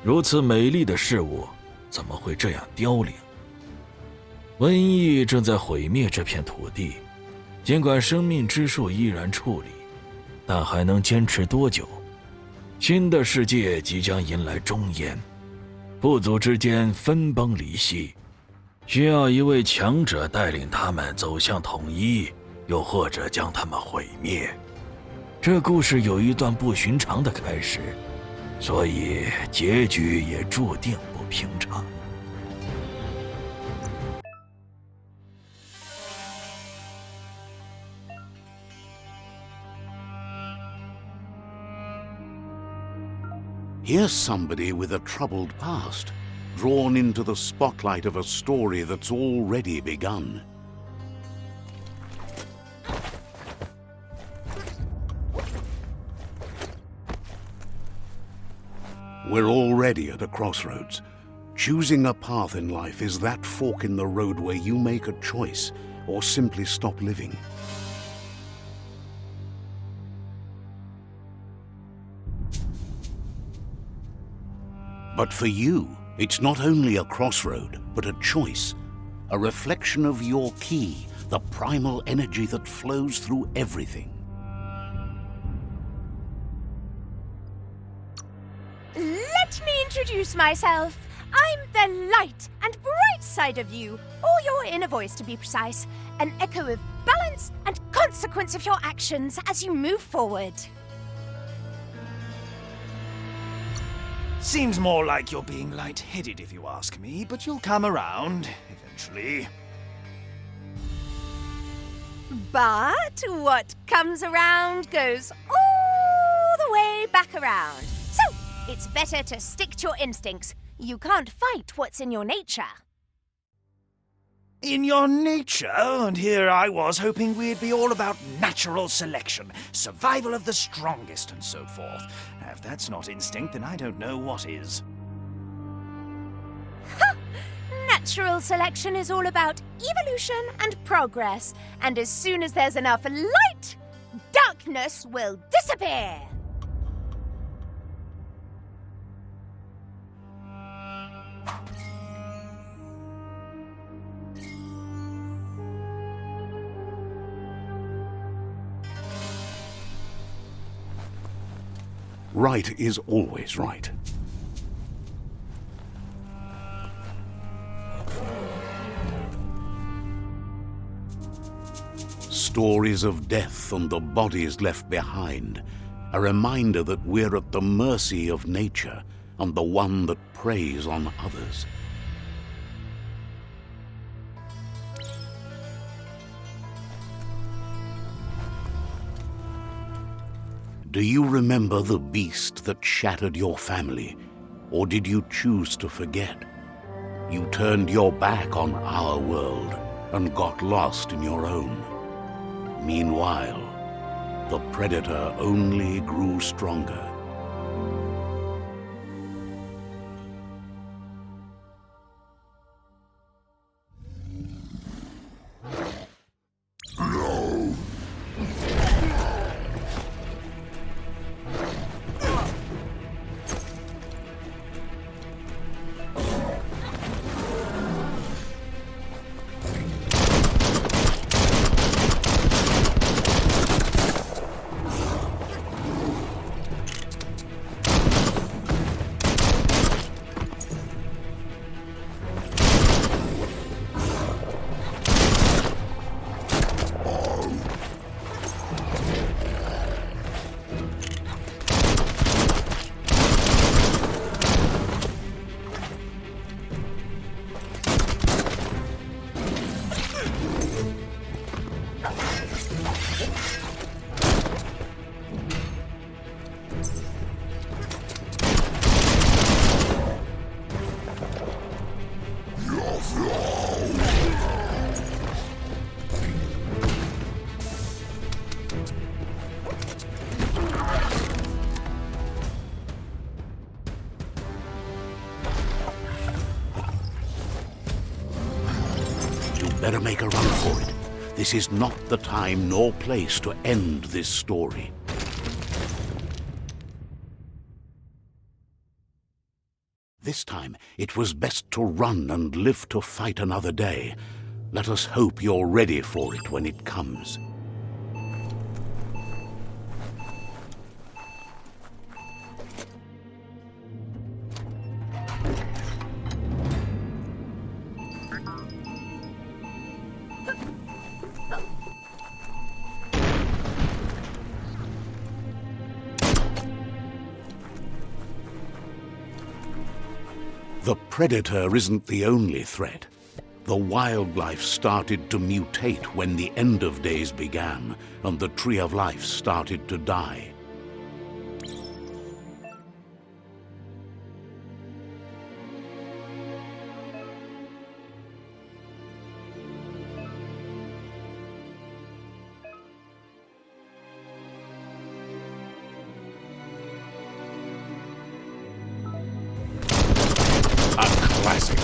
如此美丽的事物，怎么会这样凋零？瘟疫正在毁灭这片土地，尽管生命之树依然矗立，但还能坚持多久？新的世界即将迎来终焉，部族之间分崩离析，需要一位强者带领他们走向统一，又或者将他们毁灭。这故事有一段不寻常的开始，所以结局也注定不平常。Here's somebody with a troubled past, drawn into the spotlight of a story that's already begun. We're already at a crossroads. Choosing a path in life is that fork in the road where you make a choice or simply stop living. But for you, it's not only a crossroad, but a choice, a reflection of your key, the primal energy that flows through everything. Let me introduce myself. I'm the light and bright side of you, or your inner voice to be precise, an echo of balance and consequence of your actions as you move forward. Seems more like you're being light-headed if you ask me, but you'll come around, eventually. But what comes around goes all the way back around. So, it's better to stick to your instincts. You can't fight what's in your nature. In your nature, and here I was hoping we'd be all about natural selection, survival of the strongest, and so forth. If that's not instinct, then I don't know what is. Ha! Natural selection is all about evolution and progress, and as soon as there's enough light, darkness will disappear. Right is always right. Stories of death and the bodies left behind, a reminder that we're at the mercy of nature and the one that preys on others. Do you remember the beast that shattered your family, or did you choose to forget? You turned your back on our world and got lost in your own. Meanwhile, the predator only grew stronger. Better make a run for it. This is not the time nor place to end this story. This time, it was best to run and live to fight another day. Let us hope you're ready for it when it comes. The predator isn't the only threat. The wildlife started to mutate when the end of days began, and the tree of life started to die. Classic.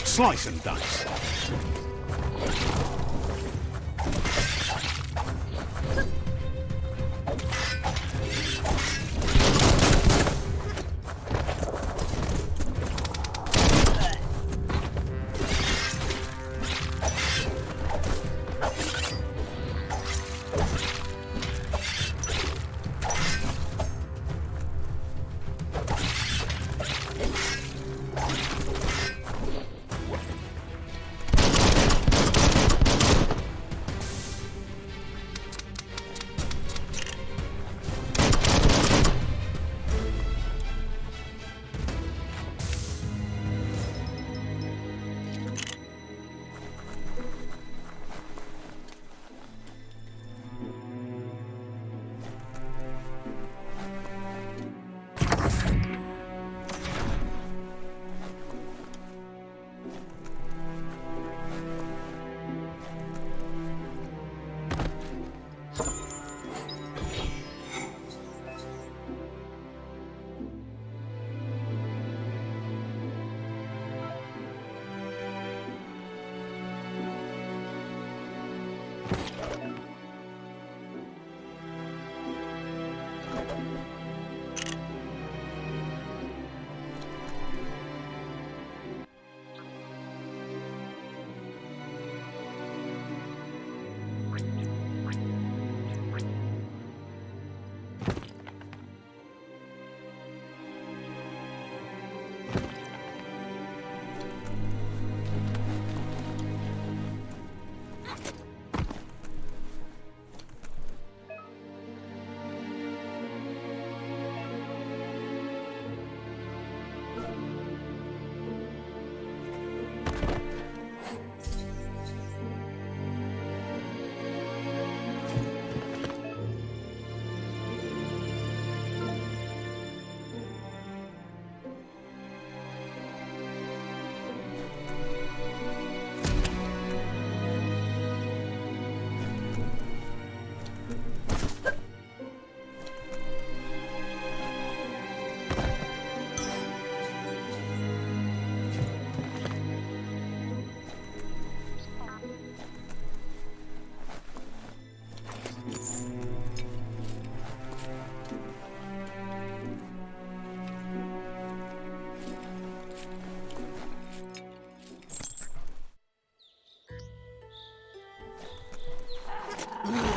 Slice and dice.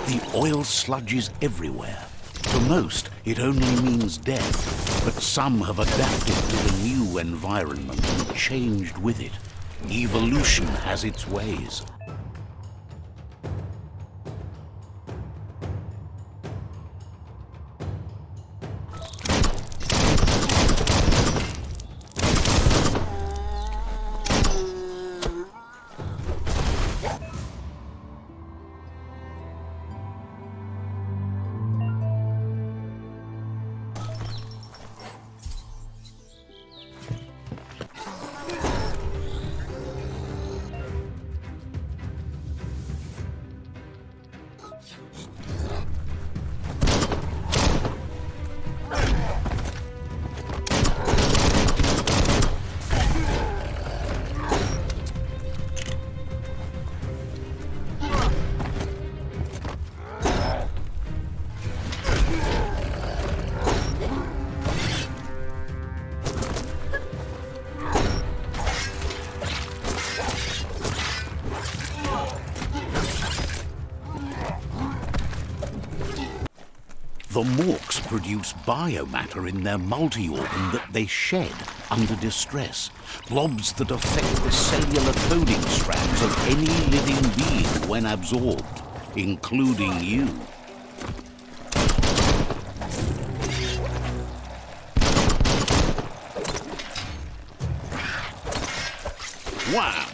The oil sludges everywhere. To most, it only means death, but some have adapted to the new environment and changed with it. Evolution has its ways. The Morks produce biomatter in their multi-organ that they shed under distress. Blobs that affect the cellular coding strands of any living being when absorbed, including you. Wham!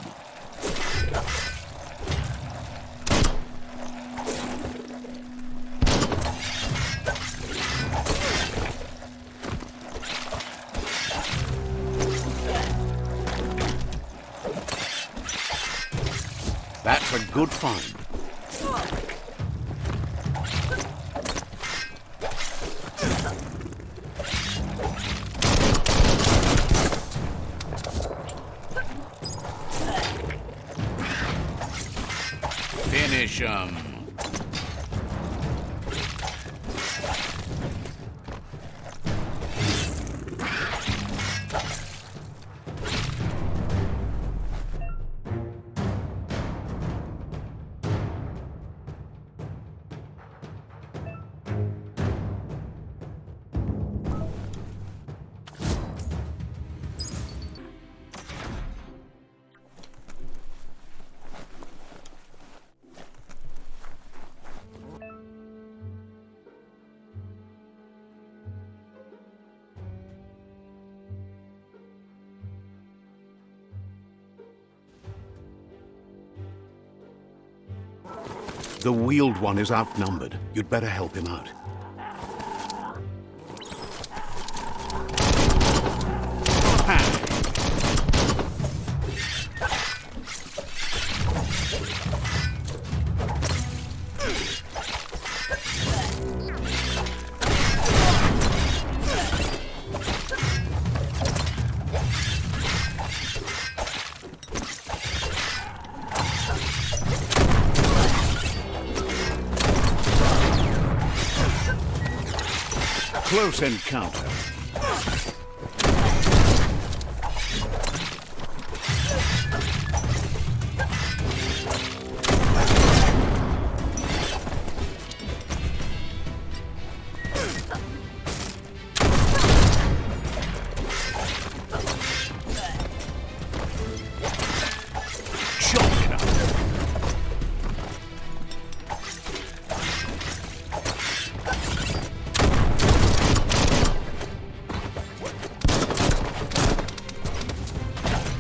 That's a good find. Finish 'em. The wheeled one is outnumbered. You'd better help him out. Close encounter.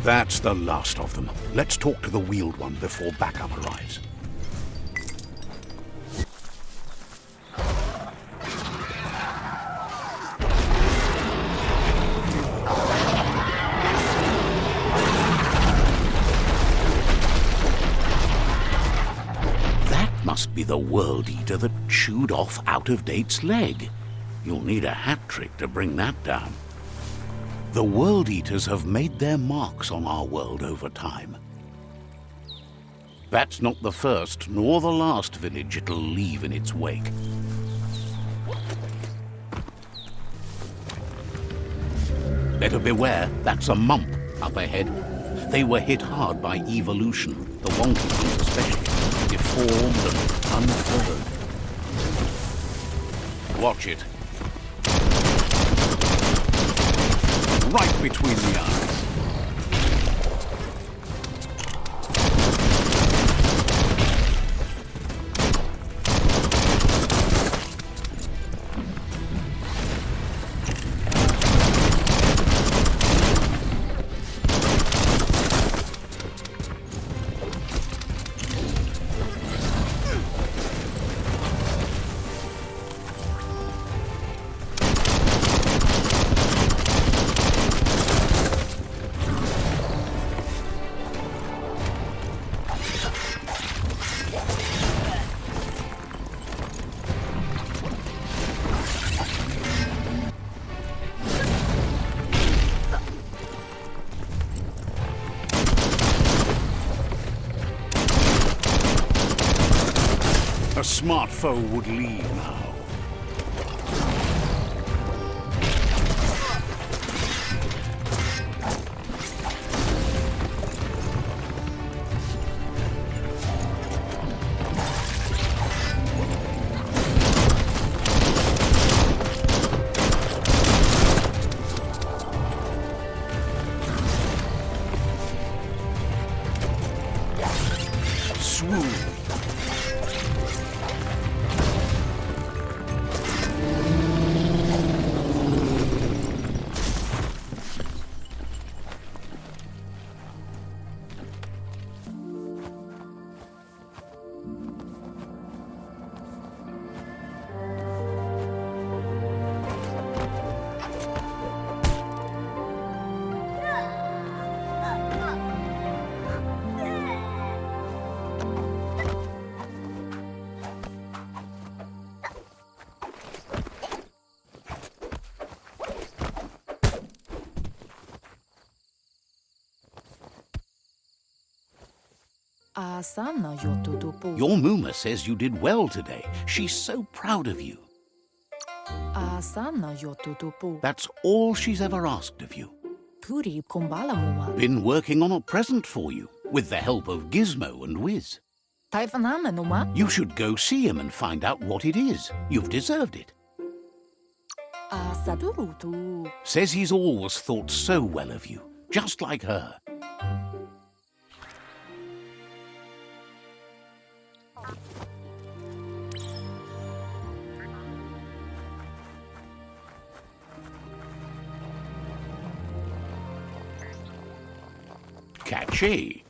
That's the last of them. Let's talk to the wheeled one before backup arrives. That must be the World Eater that chewed off Out-of-Date's leg. You'll need a hat trick to bring that down. The World Eaters have made their marks on our world over time. That's not the first nor the last village it'll leave in its wake. Better beware, that's a mump up ahead. They were hit hard by evolution, the wonky ones especially, deformed and unfurled. Watch it. Right between the eyes. A smart foe would leave now. swoon. Your Muma says you did well today. She's so proud of you. That's all she's ever asked of you. Been working on a present for you, with the help of Gizmo and Wiz. You should go see him and find out what it is. You've deserved it. Says he's always thought so well of you, just like her. Catchy.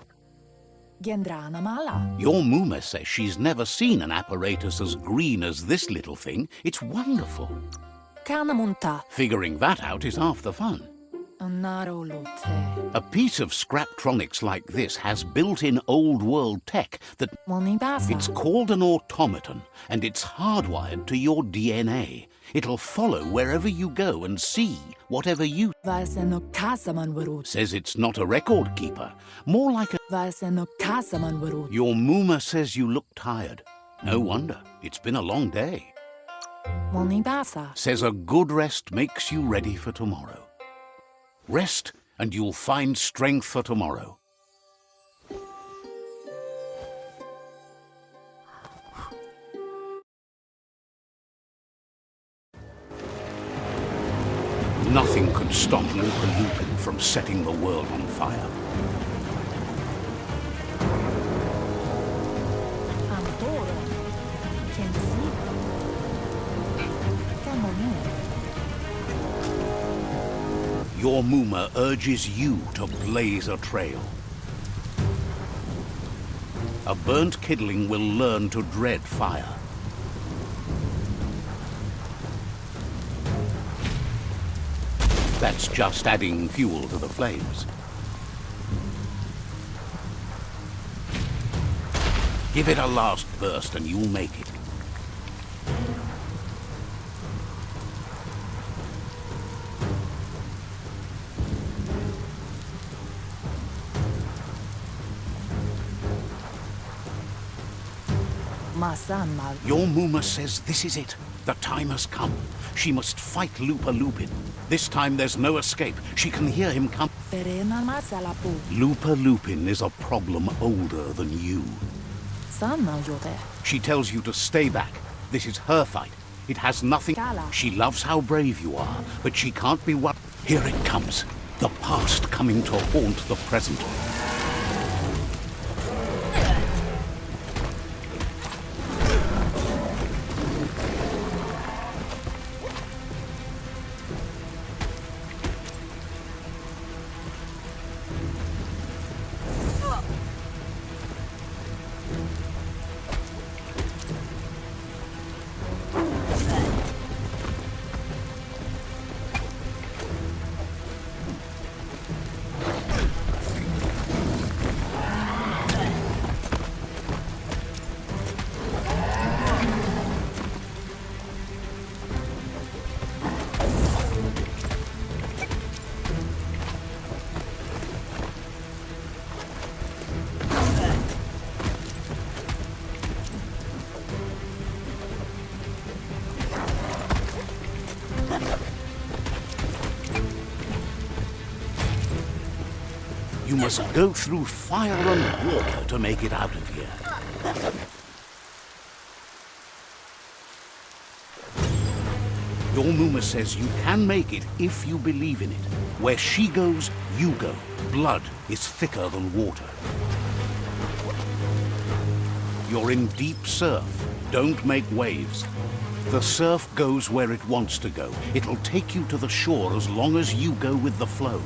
Your Muma says she's never seen an apparatus as green as this little thing. It's wonderful. Figuring that out is half the fun. A piece of Scraptronics like this has built-in old-world tech that... It's called an automaton, and it's hardwired to your DNA. It'll follow wherever you go and see whatever you... Says it's not a record keeper, more like a... Your Muma says you look tired. No wonder, it's been a long day. Says a good rest makes you ready for tomorrow. Rest, and you'll find strength for tomorrow. Nothing could stop Lupin from setting the world on fire. Your Muma urges you to blaze a trail. A burnt kidling will learn to dread fire. That's just adding fuel to the flames. Give it a last burst and you'll make it. Your Muma says this is it. The time has come. She must fight Lupin. This time there's no escape. She can hear him come. Lupin is a problem older than you. She tells you to stay back. This is her fight. It has nothing... She loves how brave you are, but she can't be what... Here it comes. The past coming to haunt the present. You must go through fire and water to make it out of here. Your Muma says you can make it if you believe in it. Where she goes, you go. Blood is thicker than water. You're in deep surf. Don't make waves. The surf goes where it wants to go. It'll take you to the shore as long as you go with the flow.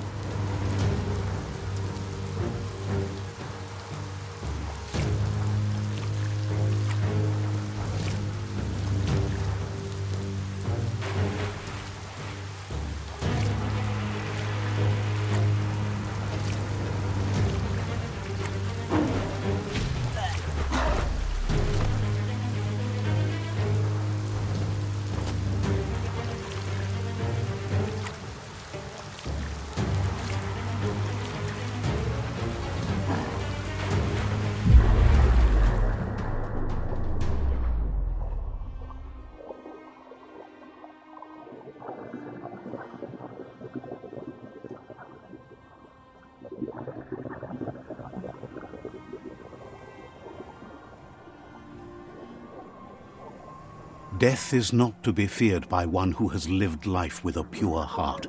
Death is not to be feared by one who has lived life with a pure heart.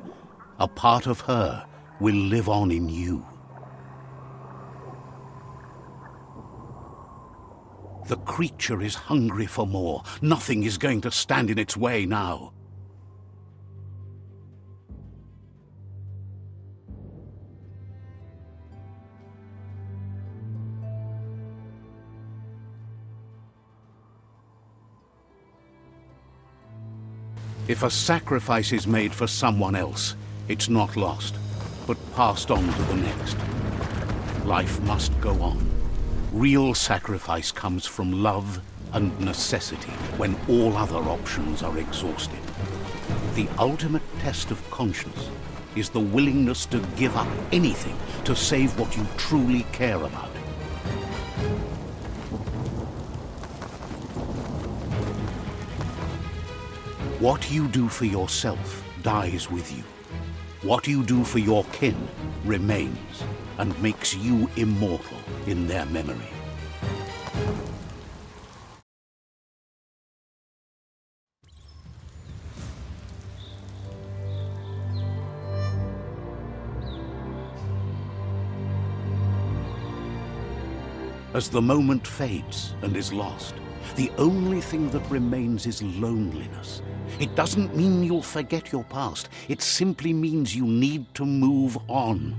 A part of her will live on in you. The creature is hungry for more. Nothing is going to stand in its way now. If a sacrifice is made for someone else, it's not lost, but passed on to the next. Life must go on. Real sacrifice comes from love and necessity when all other options are exhausted. The ultimate test of conscience is the willingness to give up anything to save what you truly care about. What you do for yourself dies with you. What you do for your kin remains and makes you immortal in their memory. As the moment fades and is lost, the only thing that remains is loneliness. It doesn't mean you'll forget your past. It simply means you need to move on.